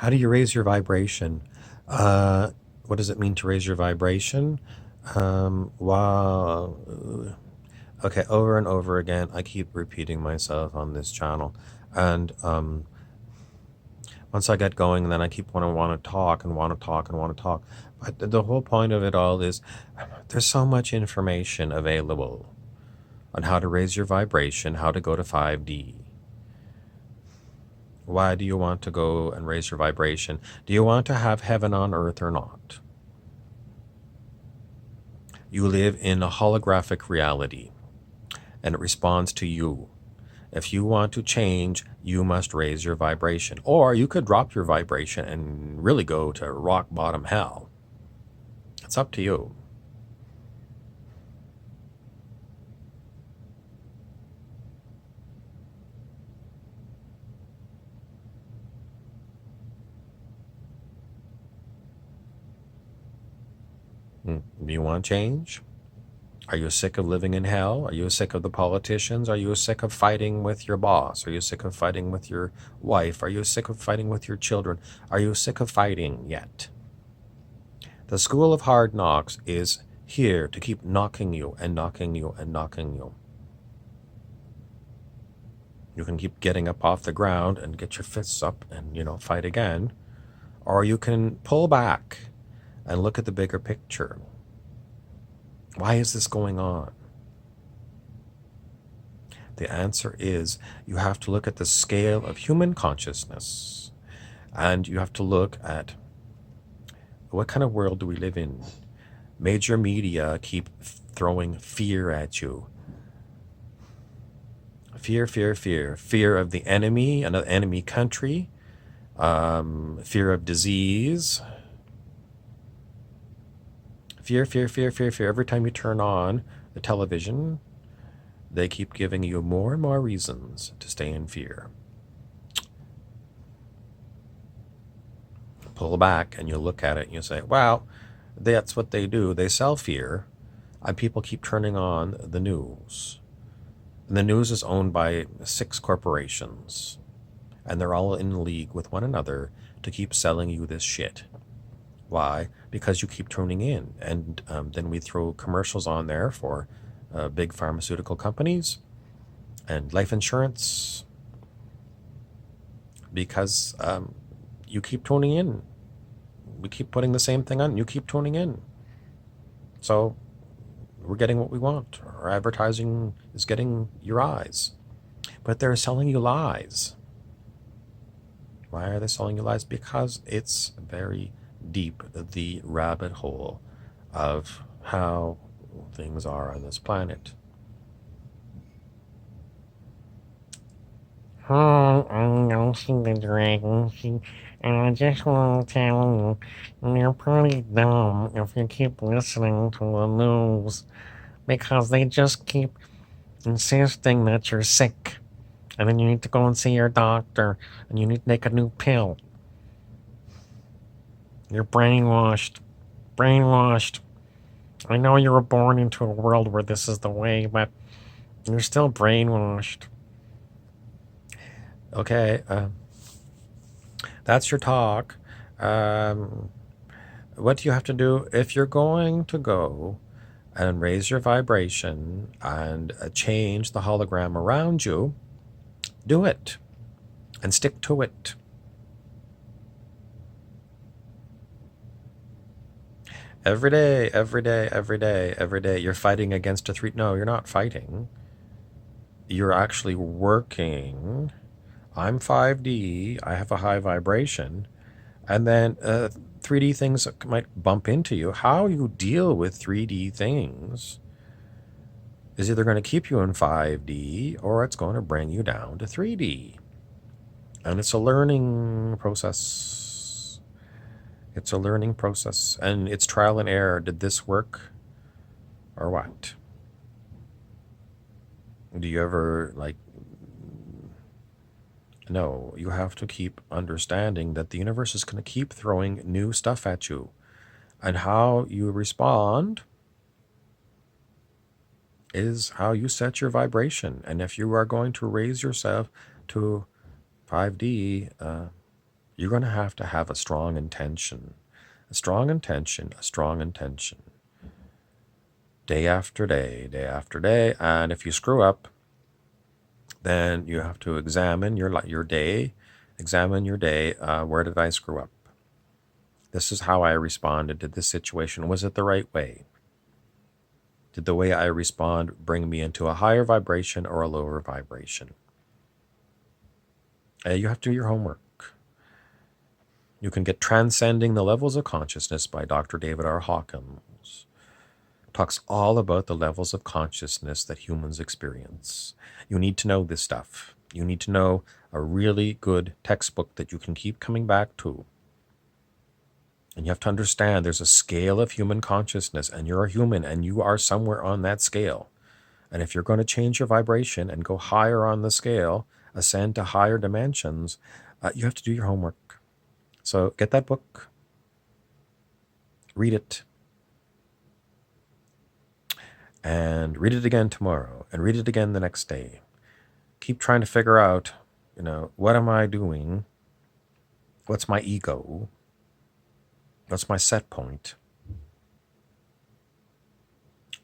How do you raise your vibration? What does it mean to raise your vibration? Wow. Okay, over and over again, I keep repeating myself on this channel. And once I get going, then I keep want to talk and want to talk and want to talk. But the whole point of it all is there's so much information available on how to raise your vibration, how to go to 5D. Why do you want to go and raise your vibration? Do you want to have heaven on earth or not? You live in a holographic reality, and it responds to you. If you want to change, you must raise your vibration. Or you could drop your vibration and really go to rock bottom hell. It's up to you. Do you want change? Are you sick of living in hell? Are you sick of the politicians? Are you sick of fighting with your boss? Are you sick of fighting with your wife? Are you sick of fighting with your children? Are you sick of fighting yet? The school of hard knocks is here to keep knocking you and knocking you and knocking you. You can keep getting up off the ground and get your fists up and, fight again. Or you can pull back and look at the bigger picture. Why is this going on? The answer is you have to look at the scale of human consciousness, and you have to look at what kind of world do we live in. Major media keep throwing fear at you. Fear, fear, fear. Fear of the enemy, an enemy country, fear of disease. Fear, fear, fear, fear, fear. Every time you turn on the television, they keep giving you more and more reasons to stay in fear. Pull back and you look at it and you say, wow, that's what they do. They sell fear, and people keep turning on the news. And the news is owned by 6 corporations, and they're all in league with one another to keep selling you this shit. Why? Because you keep tuning in, and then we throw commercials on there for big pharmaceutical companies and life insurance, because you keep tuning in. We keep putting the same thing on, you keep tuning in. So we're getting what we want. Our advertising is getting your eyes. But they're selling you lies. Why are they selling you lies? Because it's very deep, the rabbit hole of how things are on this planet. Oh, I don't see the dragon. And I just want to tell you, you're pretty dumb if you keep listening to the news because they just keep insisting that you're sick. And then you need to go and see your doctor and you need to take a new pill. You're brainwashed. Brainwashed. I know you were born into a world where this is the way, but you're still brainwashed. Okay, that's your talk. What do you have to do if you're going to go and raise your vibration and change the hologram around you? Do it and stick to it. Every day, every day, every day, every day, you're fighting against a 3. No, you're not fighting. You're actually working. I'm 5D. I have a high vibration. And then 3D things might bump into you. How you deal with 3D things is either going to keep you in 5D or it's going to bring you down to 3D. And it's a learning process. It's a learning process. And it's trial and error. Did this work or what? Do you ever, no, you have to keep understanding that the universe is going to keep throwing new stuff at you. And how you respond is how you set your vibration. And if you are going to raise yourself to 5D, you're you're going to have a strong intention, a strong intention, a strong intention, day after day, day after day. And if you screw up, then you have to examine your day, examine your day. Where did I screw up? This is how I responded to this situation. Was it the right way? Did the way I respond bring me into a higher vibration or a lower vibration? You have to do your homework. You can get Transcending the Levels of Consciousness by Dr. David R. Hawkins. Talks all about the levels of consciousness that humans experience. You need to know this stuff. You need to know a really good textbook that you can keep coming back to. And you have to understand there's a scale of human consciousness, and you're a human, and you are somewhere on that scale. And if you're going to change your vibration and go higher on the scale, ascend to higher dimensions, you have to do your homework. So get that book, read it, and read it again tomorrow, and read it again the next day. Keep trying to figure out, what am I doing? What's my ego? What's my set point?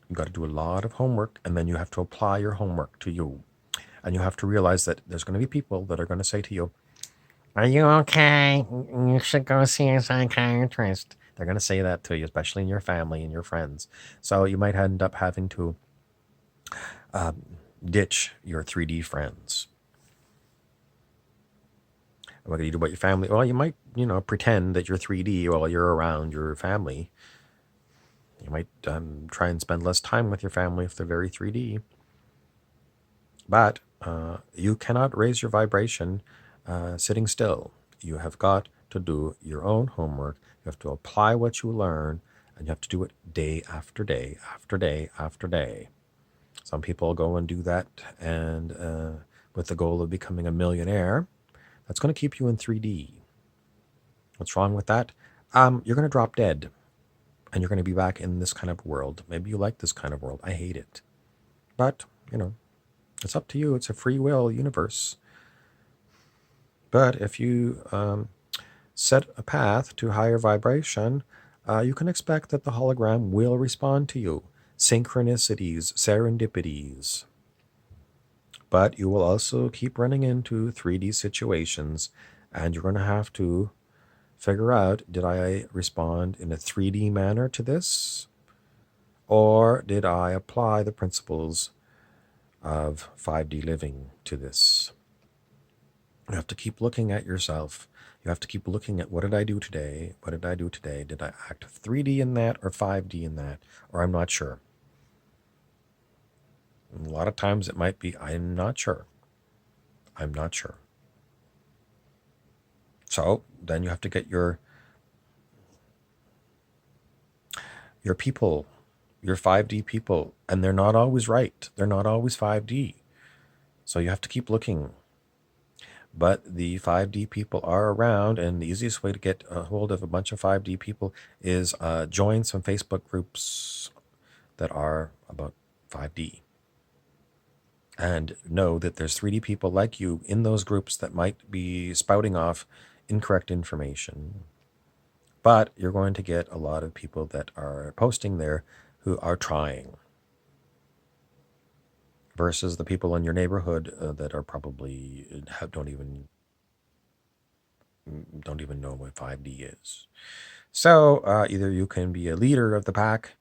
You got to do a lot of homework, and then you have to apply your homework to you. And you have to realize that there's going to be people that are going to say to you, Are you okay? You should go see a psychiatrist. they're going to say that to you, especially in your family and your friends. So you might end up having to ditch your 3D friends. What do you do about your family? Well, you might, pretend that you're 3D while you're around your family. You might try and spend less time with your family if they're very 3D. But you cannot raise your vibration sitting still. You have got to do your own homework. You have to apply what you learn, and you have to do it day after day after day after day. Some people go and do that, and with the goal of becoming a millionaire. That's going to keep you in 3D. What's wrong with that? You're going to drop dead, and you're going to be back in this kind of world. Maybe you like this kind of world. I hate it. But, it's up to you. It's a free will universe. But if you set a path to higher vibration, you can expect that the hologram will respond to you. Synchronicities, serendipities. But you will also keep running into 3D situations, and you're going to have to figure out, did I respond in a 3D manner to this? Or did I apply the principles of 5D living to this? You have to keep looking at yourself. You have to keep looking at, what did I do today? What did I do today? Did I act 3D in that or 5D in that? Or I'm not sure. And a lot of times it might be, I'm not sure. I'm not sure. So then you have to get your people, your 5D people, and they're not always right. They're not always 5D. So you have to keep looking. But the 5D people are around, and the easiest way to get a hold of a bunch of 5D people is join some Facebook groups that are about 5D. And know that there's 3D people like you in those groups that might be spouting off incorrect information. But you're going to get a lot of people that are posting there who are trying, versus the people in your neighborhood that are probably don't even know what 5D is. So either you can be a leader of the pack,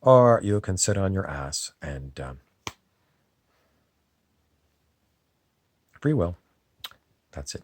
or you can sit on your ass and free will. That's it.